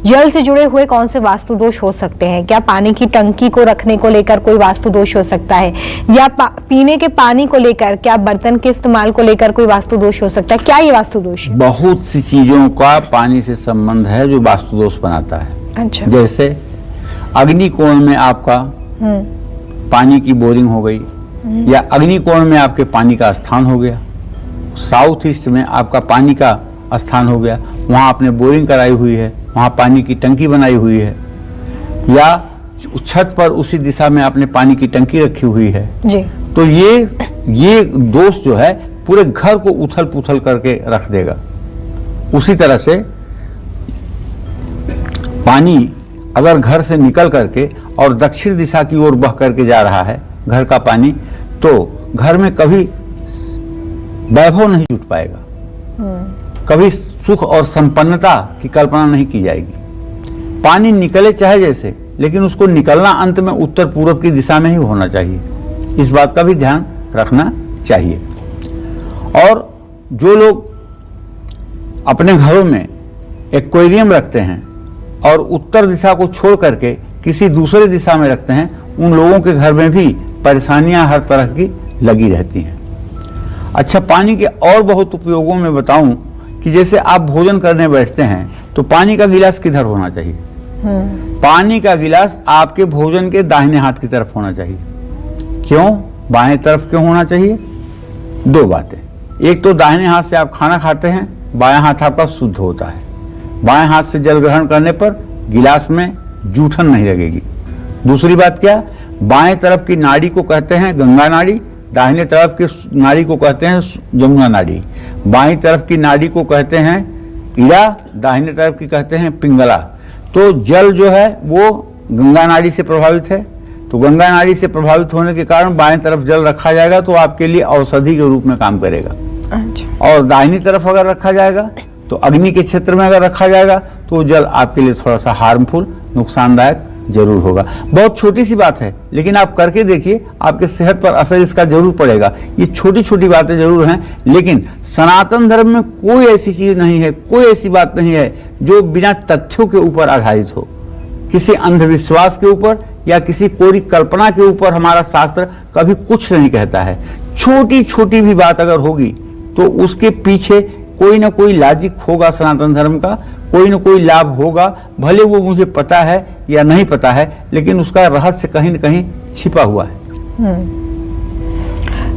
जल से जुड़े हुए कौन से वास्तु दोष हो सकते हैं? क्या पानी की टंकी को रखने को लेकर कोई वास्तु दोष हो सकता है, या पीने के पानी को लेकर, क्या बर्तन के इस्तेमाल को लेकर कोई वास्तु दोष हो सकता है? क्या ये वास्तु दोष है? बहुत सी चीजों का पानी से संबंध है जो वास्तु दोष बनाता है। अच्छा। जैसे अग्निकोण में आपका पानी की बोरिंग हो गई, या अग्निकोण में आपके पानी का स्थान हो गया, साउथ ईस्ट में आपका पानी का स्थान हो गया, वहां आपने बोरिंग कराई हुई है, वहां पानी की टंकी बनाई हुई है, या छत पर उसी दिशा में आपने पानी की टंकी रखी हुई है जी। तो ये दोष जो है पूरे घर को उथल पुथल करके रख देगा। उसी तरह से पानी अगर घर से निकल करके और दक्षिण दिशा की ओर बह करके जा रहा है घर का पानी, तो घर में कभी वैभव नहीं जुट पाएगा, कभी सुख और संपन्नता की कल्पना नहीं की जाएगी। पानी निकले चाहे जैसे, लेकिन उसको निकलना अंत में उत्तर पूर्व की दिशा में ही होना चाहिए। इस बात का भी ध्यान रखना चाहिए। और जो लोग अपने घरों में एक्वेरियम रखते हैं और उत्तर दिशा को छोड़ करके किसी दूसरे दिशा में रखते हैं, उन लोगों के घर में भी परेशानियां हर तरह की लगी रहती हैं। अच्छा, पानी के और बहुत उपयोगों में बताऊं कि जैसे आप भोजन करने बैठते हैं तो पानी का गिलास किधर होना चाहिए? पानी का गिलास आपके भोजन के दाहिने हाथ की तरफ होना चाहिए। क्यों बाएं तरफ क्यों होना चाहिए? दो बातें। एक तो दाहिने हाथ से आप खाना खाते हैं, बायां हाथ आपका शुद्ध होता है। बाएं हाथ से जल ग्रहण करने पर गिलास में जूठन नहीं लगेगी। दूसरी बात क्या? बाएं तरफ की नाड़ी को कहते हैं गंगा नाड़ी, दाहिने तरफ की नाड़ी को कहते हैं जमुना नाड़ी। बाईं तरफ की नाड़ी को कहते हैं इड़ा, दाहिने तरफ की कहते हैं पिंगला। तो जल जो है वो गंगा नाड़ी से प्रभावित है, तो गंगा नाड़ी से प्रभावित होने के कारण बाएं तरफ जल रखा जाएगा तो आपके लिए औषधि के रूप में काम करेगा। अच्छा। और दाहिनी तरफ अगर रखा जाएगा तो अग्नि के क्षेत्र में अगर रखा जाएगा तो जल आपके लिए थोड़ा सा हार्मफुल, नुकसानदायक जरूर होगा। बहुत छोटी सी बात है, लेकिन आप करके देखिए, आपके सेहत पर असर इसका जरूर पड़ेगा। ये छोटी छोटी बातें जरूर हैं, लेकिन सनातन धर्म में कोई ऐसी चीज नहीं है, कोई ऐसी बात नहीं है जो बिना तथ्यों के ऊपर आधारित हो। किसी अंधविश्वास के ऊपर या किसी कोरी कल्पना के ऊपर हमारा शास्त्र कभी कुछ नहीं कहता है। छोटी छोटी भी बात अगर होगी तो उसके पीछे कोई ना कोई लॉजिक होगा सनातन धर्म का, कोई ना कोई लाभ होगा, भले वो मुझे पता है या नहीं पता है, लेकिन उसका रहस्य कहीं न कहीं छिपा हुआ है।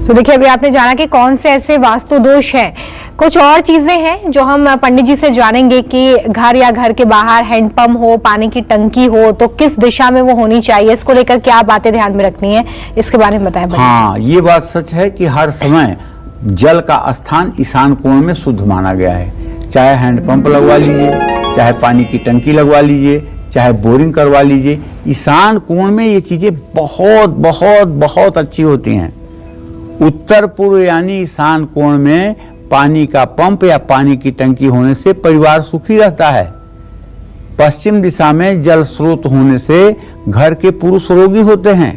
तो देखिए, अभी आपने जाना कि कौन से ऐसे वास्तु दोष हैं। कुछ और चीजें हैं जो हम पंडित जी से जानेंगे कि घर या घर के बाहर हैंडपंप हो, पानी की टंकी हो, तो किस दिशा में वो होनी चाहिए, इसको लेकर क्या बातें ध्यान में रखनी है, इसके बारे में बताएं। हाँ, ये बात सच है कि हर समय जल का स्थान ईशान कोण में शुद्ध माना गया है। चाहे हैंडपंप लगवा लीजिए, चाहे पानी की टंकी लगवा लीजिए, चाहे बोरिंग करवा लीजिए, ईशान कोण में ये चीजें बहुत बहुत बहुत अच्छी होती हैं। उत्तर पूर्व यानी ईशान कोण में पानी का पंप या पानी की टंकी होने से परिवार सुखी रहता है। पश्चिम दिशा में जल स्रोत होने से घर के पुरुष रोगी होते हैं।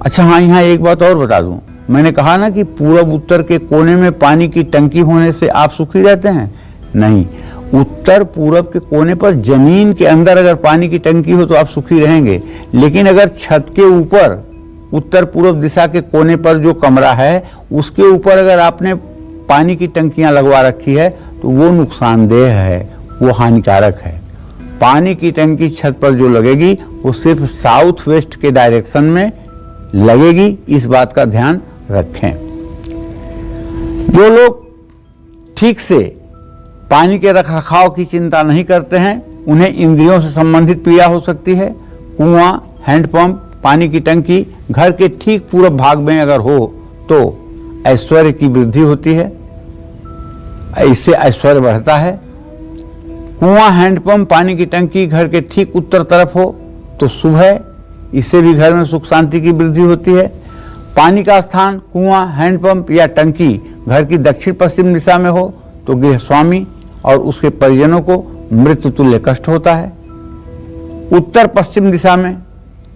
अच्छा हाँ, यहाँ एक बात और बता दूं, मैंने कहा ना कि पूर्व उत्तर के कोने में पानी की टंकी होने से आप सुखी रहते हैं। नहीं, उत्तर पूर्व के कोने पर जमीन के अंदर अगर पानी की टंकी हो तो आप सुखी रहेंगे, लेकिन अगर छत के ऊपर उत्तर पूर्व दिशा के कोने पर जो कमरा है उसके ऊपर अगर आपने पानी की टंकियां लगवा रखी है तो वो नुकसानदेह है, वो हानिकारक है। पानी की टंकी छत पर जो लगेगी वो सिर्फ साउथ वेस्ट के डायरेक्शन में लगेगी, इस बात का ध्यान रखें। जो लोग ठीक से पानी के रखरखाव की चिंता नहीं करते हैं, उन्हें इंद्रियों से संबंधित पीड़ा हो सकती है। कुआं, हैंडपंप, पानी की टंकी घर के ठीक पूर्व भाग में अगर हो तो ऐश्वर्य की वृद्धि होती है, इससे ऐश्वर्य बढ़ता है। कुआं, हैंडपंप, पानी की टंकी घर के ठीक उत्तर तरफ हो तो शुभ है, इससे भी घर में सुख शांति की वृद्धि होती है। पानी का स्थान कुआं, हैंडपंप या टंकी घर की दक्षिण पश्चिम दिशा में हो तो गृहस्वामी और उसके परिजनों को मृत्यु तुल्य कष्ट होता है। उत्तर पश्चिम दिशा में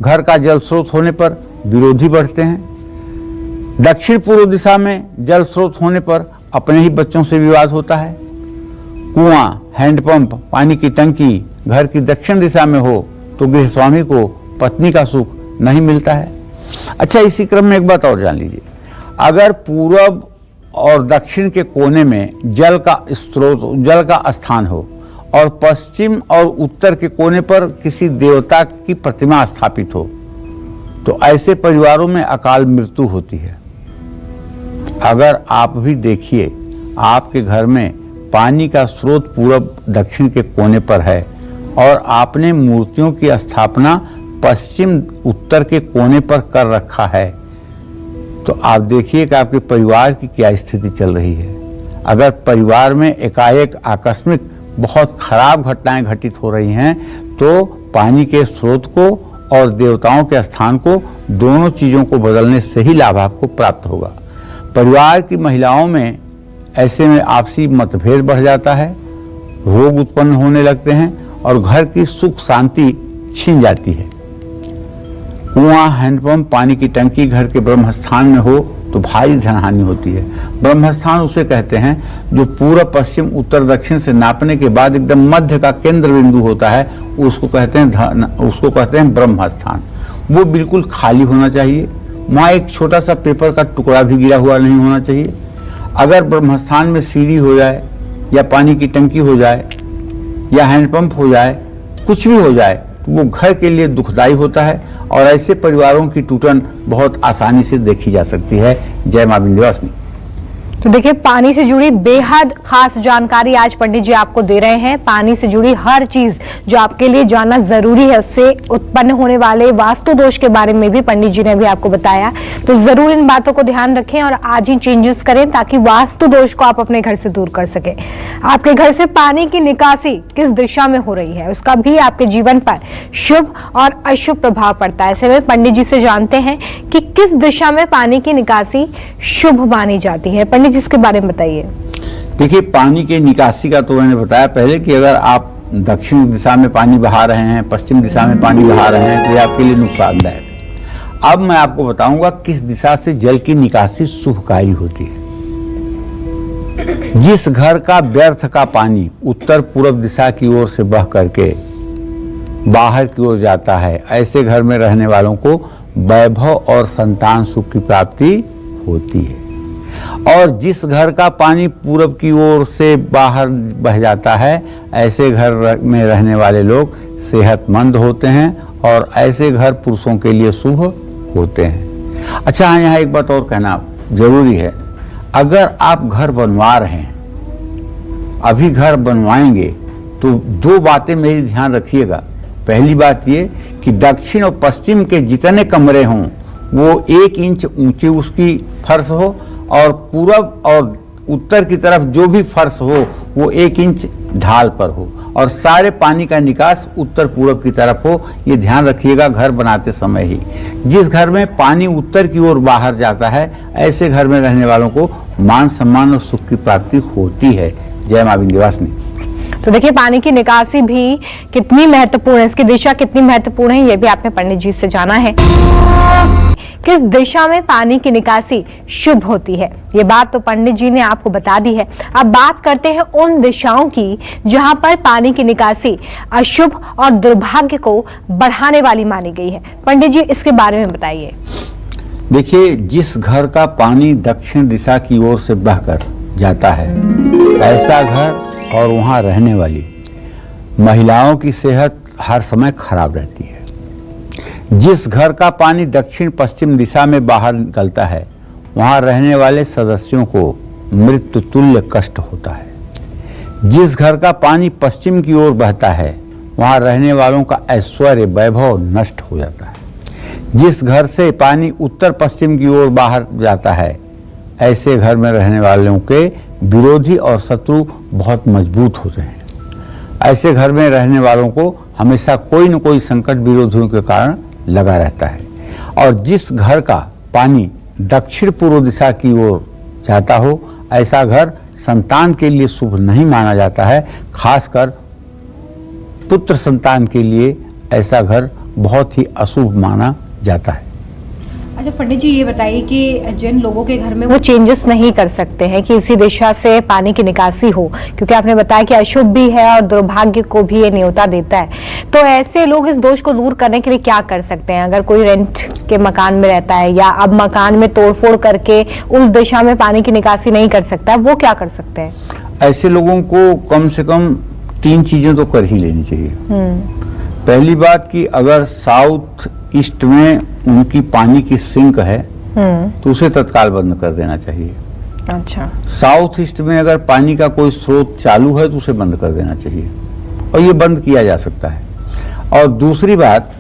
घर का जल स्रोत होने पर विरोधी बढ़ते हैं। दक्षिण पूर्व दिशा में जल स्रोत होने पर अपने ही बच्चों से विवाद होता है। कुआं, हैंडपंप, पानी की टंकी घर की दक्षिण दिशा में हो तो गृहस्वामी को पत्नी का सुख नहीं मिलता है। अच्छा, इसी क्रम में एक बात और जान लीजिए, अगर पूर्व और दक्षिण के कोने में जल का स्रोत, जल का स्थान हो और पश्चिम और उत्तर के कोने पर किसी देवता की प्रतिमा स्थापित हो तो ऐसे परिवारों में अकाल मृत्यु होती है। अगर आप भी देखिए, आपके घर में पानी का स्रोत पूर्व दक्षिण के कोने पर है और आपने मूर्तियों की स्थापना पश्चिम उत्तर के कोने पर कर रखा है, तो आप देखिए कि आपके परिवार की क्या स्थिति चल रही है। अगर परिवार में एकाएक आकस्मिक बहुत खराब घटनाएं घटित हो रही हैं तो पानी के स्रोत को और देवताओं के स्थान को, दोनों चीज़ों को बदलने से ही लाभ आपको प्राप्त होगा। परिवार की महिलाओं में ऐसे में आपसी मतभेद बढ़ जाता है, रोग उत्पन्न होने लगते हैं और घर की सुख शांति छीन जाती है। कुआं, हैंडपंप, पानी की टंकी घर के ब्रह्मस्थान में हो तो भारी धन हानि होती है। ब्रह्मस्थान उसे कहते हैं जो पूर्व, पश्चिम, उत्तर, दक्षिण से नापने के बाद एकदम मध्य का केंद्र बिंदु होता है, उसको कहते हैं ब्रह्मस्थान। वो बिल्कुल खाली होना चाहिए, वहाँ एक छोटा सा पेपर का टुकड़ा भी गिरा हुआ नहीं होना चाहिए। अगर ब्रह्मस्थान में सीढ़ी हो जाए या पानी की टंकी हो जाए या हैंडपंप हो जाए, कुछ भी हो जाए, तो वो घर के लिए दुखदायी होता है और ऐसे परिवारों की टूटन बहुत आसानी से देखी जा सकती है। जय मां विंध्यवासिनी। तो देखिए, पानी से जुड़ी बेहद खास जानकारी आज पंडित जी आपको दे रहे हैं। पानी से जुड़ी हर चीज जो आपके लिए जानना जरूरी है, उससे उत्पन्न होने वाले वास्तु दोष के बारे में भी पंडित जी ने भी आपको बताया। तो जरूर इन बातों को ध्यान रखें और आज ही चेंजेस करें ताकि वास्तु दोष को आप अपने घर से दूर कर सके। आपके घर से पानी की निकासी किस दिशा में हो रही है, उसका भी आपके जीवन पर शुभ और अशुभ प्रभाव पड़ता है। ऐसे में पंडित जी से जानते हैं कि किस दिशा में पानी की निकासी शुभ मानी जाती है। पंडित जिसके बारे में बताइए। देखिए, पानी के निकासी का तो मैंने बताया पहले कि अगर आप दक्षिण दिशा में पानी बहा रहे हैं, पश्चिम दिशा में पानी बहा रहे हैं तो ये आपके लिए नुकसानदायक है। अब मैं आपको बताऊंगा किस दिशा से जल की निकासी शुभकारी होती है। जिस घर का व्यर्थ का पानी उत्तर पूर्व दिशा की ओर से बह करके बाहर की ओर जाता है, ऐसे घर में रहने वालों को वैभव और संतान सुख की प्राप्ति होती है। और जिस घर का पानी पूरब की ओर से बाहर बह जाता है, ऐसे घर में रहने वाले लोग सेहतमंद होते हैं और ऐसे घर पुरुषों के लिए शुभ होते हैं। अच्छा, यहाँ एक बात और कहना जरूरी है। अगर आप घर बनवा रहे हैं, अभी घर बनवाएंगे, तो दो बातें मेरी ध्यान रखिएगा। पहली बात ये कि दक्षिण और पश्चिम के जितने कमरे हों वो 1 इंच ऊंची उसकी फर्श हो, और पूरब और उत्तर की तरफ जो भी फर्श हो वो 1 इंच ढाल पर हो, और सारे पानी का निकास उत्तर पूरब की तरफ हो। ये ध्यान रखिएगा घर बनाते समय ही। जिस घर में पानी उत्तर की ओर बाहर जाता है, ऐसे घर में रहने वालों को मान सम्मान और सुख की प्राप्ति होती है। जय मां विंध्यवासिनी। तो देखिए, पानी की निकासी भी कितनी महत्वपूर्ण है, इसकी दिशा कितनी महत्वपूर्ण है, ये भी आपने पंडित जी से जाना है। किस दिशा में पानी की निकासी शुभ होती है, ये बात तो पंडित जी ने आपको बता दी है। अब बात करते हैं उन दिशाओं की जहां पर पानी की निकासी अशुभ और दुर्भाग्य को बढ़ाने वाली मानी गई है। पंडित जी, इसके बारे में बताइए। देखिए, जिस घर का पानी दक्षिण दिशा की ओर से बहकर जाता है, ऐसा घर और वहां रहने वाली महिलाओं की सेहत हर समय खराब रहती है। जिस घर का पानी दक्षिण पश्चिम दिशा में बाहर निकलता है, वहां रहने वाले सदस्यों को मृत्यु तुल्य कष्ट होता है। जिस घर का पानी पश्चिम की ओर बहता है, वहां रहने वालों का ऐश्वर्य वैभव नष्ट हो जाता है। जिस घर से पानी उत्तर पश्चिम की ओर बाहर जाता है, ऐसे घर में रहने वालों के विरोधी और शत्रु बहुत मजबूत होते हैं। ऐसे घर में रहने वालों को हमेशा कोई न कोई संकट विरोधियों के कारण लगा रहता है। और जिस घर का पानी दक्षिण पूर्व दिशा की ओर जाता हो, ऐसा घर संतान के लिए शुभ नहीं माना जाता है। खासकर पुत्र संतान के लिए ऐसा घर बहुत ही अशुभ माना जाता है। अच्छा पंडित जी, ये बताइए कि जिन लोगों के घर में वो चेंजेस नहीं कर सकते हैं कि इसी दिशा से पानी की निकासी हो, क्योंकि आपने बताया कि अशुभ भी है और दुर्भाग्य को भी ये न्योता देता है, तो ऐसे लोग इस दोष को दूर करने के लिए क्या कर सकते हैं? अगर कोई रेंट के मकान में रहता है या अब मकान में तोड़फोड़ करके उस दिशा में पानी की निकासी नहीं कर सकता, वो क्या कर सकते हैं? ऐसे लोगों को कम से कम 3 चीजें तो कर ही लेनी चाहिए। पहली बात कि अगर साउथ ईस्ट में उनकी पानी की सिंक है तो उसे तत्काल बंद कर देना चाहिए। अच्छा। साउथ ईस्ट में अगर पानी का कोई स्रोत चालू है तो उसे बंद कर देना चाहिए, और ये बंद किया जा सकता है। और दूसरी बात,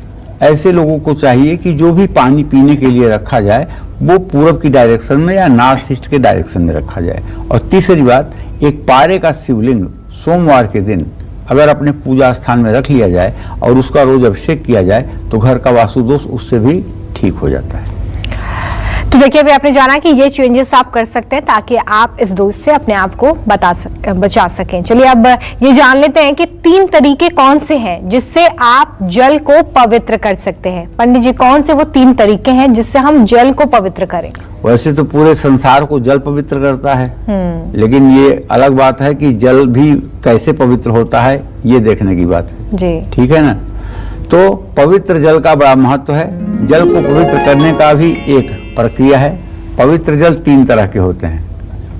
ऐसे लोगों को चाहिए कि जो भी पानी पीने के लिए रखा जाए वो पूरब की डायरेक्शन में या नॉर्थ ईस्ट के डायरेक्शन में रखा जाए। और तीसरी बात, एक पारे का शिवलिंग सोमवार के दिन अगर अपने पूजा स्थान में रख लिया जाए और उसका रोज अभिषेक किया जाए तो घर का वास्तु दोष उससे भी ठीक हो जाता है। तो देखिए, अभी आपने जाना कि ये चेंजेस आप कर सकते हैं ताकि आप इस दोष से अपने आप को बचा सकें। चलिए अब ये जान लेते हैं कि 3 तरीके कौन से हैं जिससे आप जल को पवित्र कर सकते हैं। पंडित जी, कौन से वो 3 तरीके हैं जिससे हम जल को पवित्र करें? वैसे तो पूरे संसार को जल पवित्र करता है, लेकिन ये अलग बात है कि जल भी कैसे पवित्र होता है, ये देखने की बात है जी। ठीक है ना। तो पवित्र जल का बड़ा महत्व है। जल को पवित्र करने का भी एक प्रक्रिया है। पवित्र जल 3 तरह के होते हैं।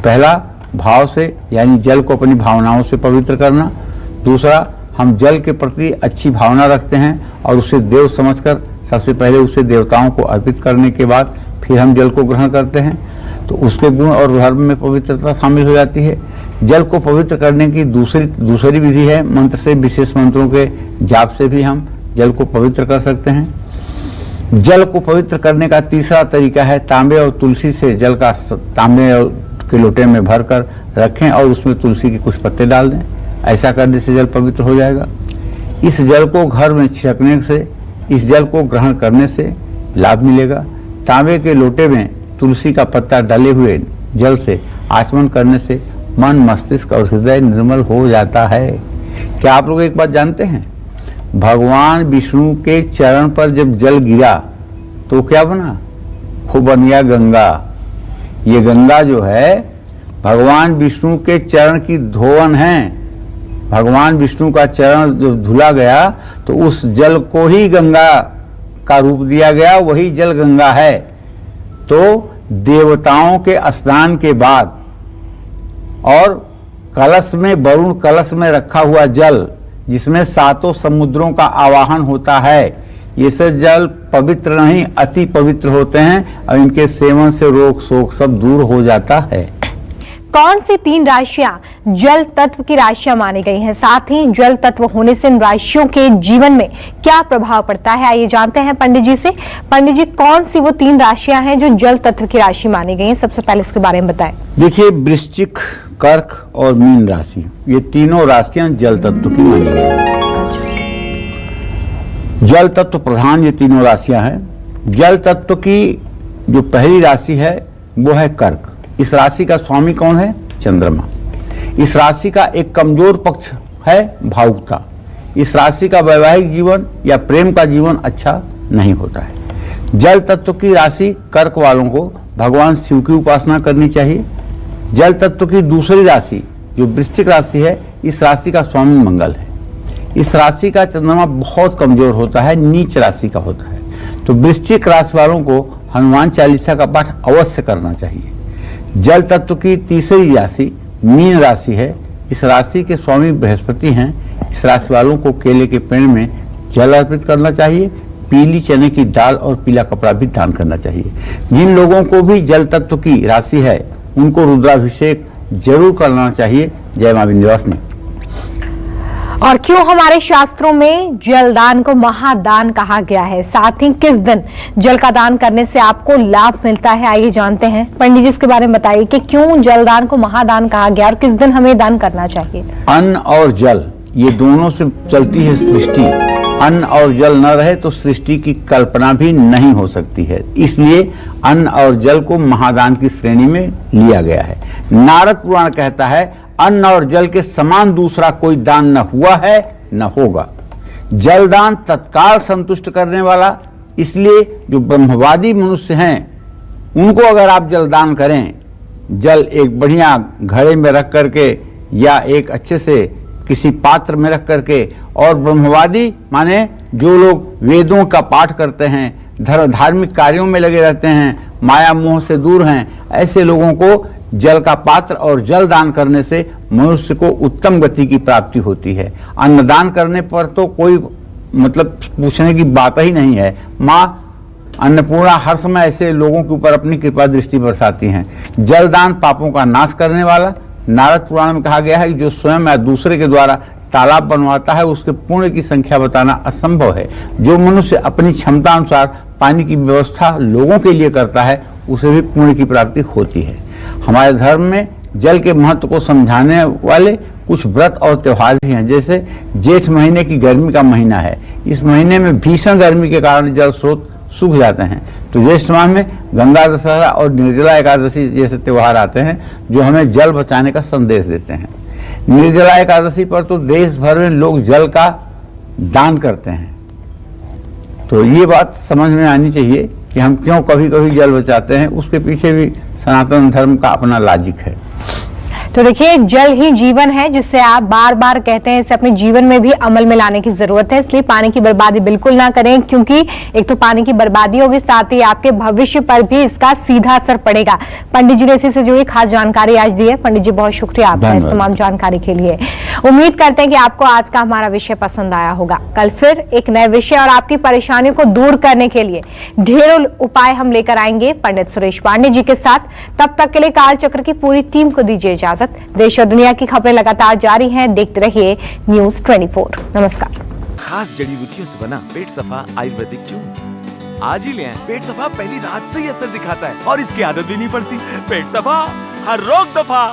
पहला, भाव से, यानी जल को अपनी भावनाओं से पवित्र करना। दूसरा, हम जल के प्रति अच्छी भावना रखते हैं और उसे देव समझकर सबसे पहले उसे देवताओं को अर्पित करने के बाद फिर हम जल को ग्रहण करते हैं, तो उसके गुण और धर्म में पवित्रता शामिल हो जाती है। जल को पवित्र करने की दूसरी विधि है, मंत्र से, विशेष मंत्रों के जाप से भी हम जल को पवित्र कर सकते हैं। जल को पवित्र करने का तीसरा तरीका है, तांबे और तुलसी से जल का तांबे के लोटे में भरकर रखें और उसमें तुलसी के कुछ पत्ते डाल दें। ऐसा करने से जल पवित्र हो जाएगा। इस जल को घर में छिड़कने से, इस जल को ग्रहण करने से लाभ मिलेगा। तांबे के लोटे में तुलसी का पत्ता डाले हुए जल से आचमन करने से मन, मस्तिष्क और हृदय निर्मल हो जाता है। क्या आप लोग एक बात जानते हैं? भगवान विष्णु के चरण पर जब जल गिरा तो क्या बना? वो बन गया गंगा। ये गंगा जो है भगवान विष्णु के चरण की धोवन है। भगवान विष्णु का चरण जब धुला गया तो उस जल को ही गंगा का रूप दिया गया, वही जल गंगा है। तो देवताओं के स्नान के बाद और कलश में, वरुण कलश में रखा हुआ जल जिसमें 7 समुद्रों का आवाहन होता है, ये सब जल पवित्र नहीं अति पवित्र होते हैं और इनके सेवन से रोग शोक सब दूर हो जाता है। कौन सी 3 राशियां जल तत्व की राशियां मानी गई हैं? साथ ही जल तत्व होने से इन राशियों के जीवन में क्या प्रभाव पड़ता है, आइए जानते हैं पंडित जी से। पंडित जी, कौन सी वो 3 राशियां हैं जो जल तत्व की राशि मानी गई हैं? सबसे पहले इसके बारे में बताएं। देखिए, वृश्चिक, कर्क और मीन राशि, ये तीनों राशियां जल तत्व की मानी गई हैं। जल तत्व प्रधान ये तीनों राशियां हैं। जल तत्व की जो पहली राशि है वो है कर्क। इस राशि का स्वामी कौन है? चंद्रमा। इस राशि का एक कमजोर पक्ष है भावुकता। इस राशि का वैवाहिक जीवन या प्रेम का जीवन अच्छा नहीं होता है। जल तत्व की राशि कर्क वालों को भगवान शिव की उपासना करनी चाहिए। जल तत्व की दूसरी राशि जो वृश्चिक राशि है, इस राशि का स्वामी मंगल है। इस राशि का चंद्रमा बहुत कमजोर होता है, नीच राशि का होता है। तो वृश्चिक राशि वालों को हनुमान चालीसा का पाठ अवश्य करना चाहिए। जल तत्व की तीसरी राशि मीन राशि है। इस राशि के स्वामी बृहस्पति हैं। इस राशि वालों को केले के पेड़ में जल अर्पित करना चाहिए। पीली चने की दाल और पीला कपड़ा भी दान करना चाहिए। जिन लोगों को भी जल तत्व की राशि है उनको रुद्राभिषेक जरूर करना चाहिए। जय मां विंध्यवासिनी। और क्यों हमारे शास्त्रों में जलदान को महादान कहा गया है? साथ ही किस दिन जल का दान करने से आपको लाभ मिलता है, आइए जानते हैं। पंडित जी, इसके बारे में बताइए कि क्यों जलदान को महादान कहा गया और किस दिन हमें दान करना चाहिए? अन्न और जल ये दोनों से चलती है सृष्टि। अन्न और जल न रहे तो सृष्टि की कल्पना भी नहीं हो सकती है। इसलिए अन्न और जल को महादान की श्रेणी में लिया गया है। नारद पुराण कहता है, अन्न और जल के समान दूसरा कोई दान न हुआ है न होगा। जलदान तत्काल संतुष्ट करने वाला, इसलिए जो ब्रह्मवादी मनुष्य हैं उनको अगर आप जलदान करें, जल एक बढ़िया घड़े में रख करके या एक अच्छे से किसी पात्र में रख करके, और ब्रह्मवादी माने जो लोग वेदों का पाठ करते हैं, धार्मिक कार्यों में लगे रहते हैं, माया मोह से दूर हैं, ऐसे लोगों को जल का पात्र और जल दान करने से मनुष्य को उत्तम गति की प्राप्ति होती है। अन्नदान करने पर तो कोई मतलब पूछने की बात ही नहीं है। माँ अन्नपूर्णा हर समय ऐसे लोगों के ऊपर अपनी कृपा दृष्टि बरसाती हैं। जलदान पापों का नाश करने वाला। नारद पुराण में कहा गया है कि जो स्वयं या दूसरे के द्वारा तालाब बनवाता है उसके पुण्य की संख्या बताना असंभव है। जो मनुष्य अपनी क्षमता अनुसार पानी की व्यवस्था लोगों के लिए करता है उसे भी पुण्य की प्राप्ति होती है। हमारे धर्म में जल के महत्व को समझाने वाले कुछ व्रत और त्योहार भी हैं। जैसे जेठ महीने की गर्मी का महीना है, इस महीने में भीषण गर्मी के कारण जल स्रोत सूख जाते हैं। तो ज्येष्ठ माह में गंगा दशहरा और निर्जला एकादशी जैसे त्योहार आते हैं जो हमें जल बचाने का संदेश देते हैं। निर्जला एकादशी पर तो देश भर में लोग जल का दान करते हैं। तो ये बात समझ में आनी चाहिए कि हम क्यों कभी कभी जल बचाते हैं, उसके पीछे भी सनातन धर्म का अपना लॉजिक है। तो देखिए, जल ही जीवन है, जिससे आप बार बार कहते हैं, इसे अपने जीवन में भी अमल में लाने की जरूरत है। इसलिए पानी की बर्बादी बिल्कुल ना करें, क्योंकि एक तो पानी की बर्बादी होगी, साथ ही आपके भविष्य पर भी इसका सीधा असर पड़ेगा। पंडित जी ने इसी से जुड़ी खास जानकारी आज दी है। पंडित जी, बहुत शुक्रिया आपका इस तमाम जानकारी के लिए। उम्मीद करते हैं कि आपको आज का हमारा विषय पसंद आया होगा। कल फिर एक नए विषय और आपकी परेशानियों को दूर करने के लिए ढेरों उपाय हम लेकर आएंगे पंडित सुरेश पांडे जी के साथ। तब तक के लिए कालचक्र की पूरी टीम को दीजिए इजाजत। देश और दुनिया की खबरें लगातार जारी हैं, देखते रहिए न्यूज़ 24। नमस्कार। खास जड़ी बूटियों से बना पेट सफा आयुर्वेदिक चूर्ण आज ही ले आएं। पेट सफा पहली रात से ही असर दिखाता है और इसकी आदत भी नहीं पड़ती। पेट सफा हर रोग दफा।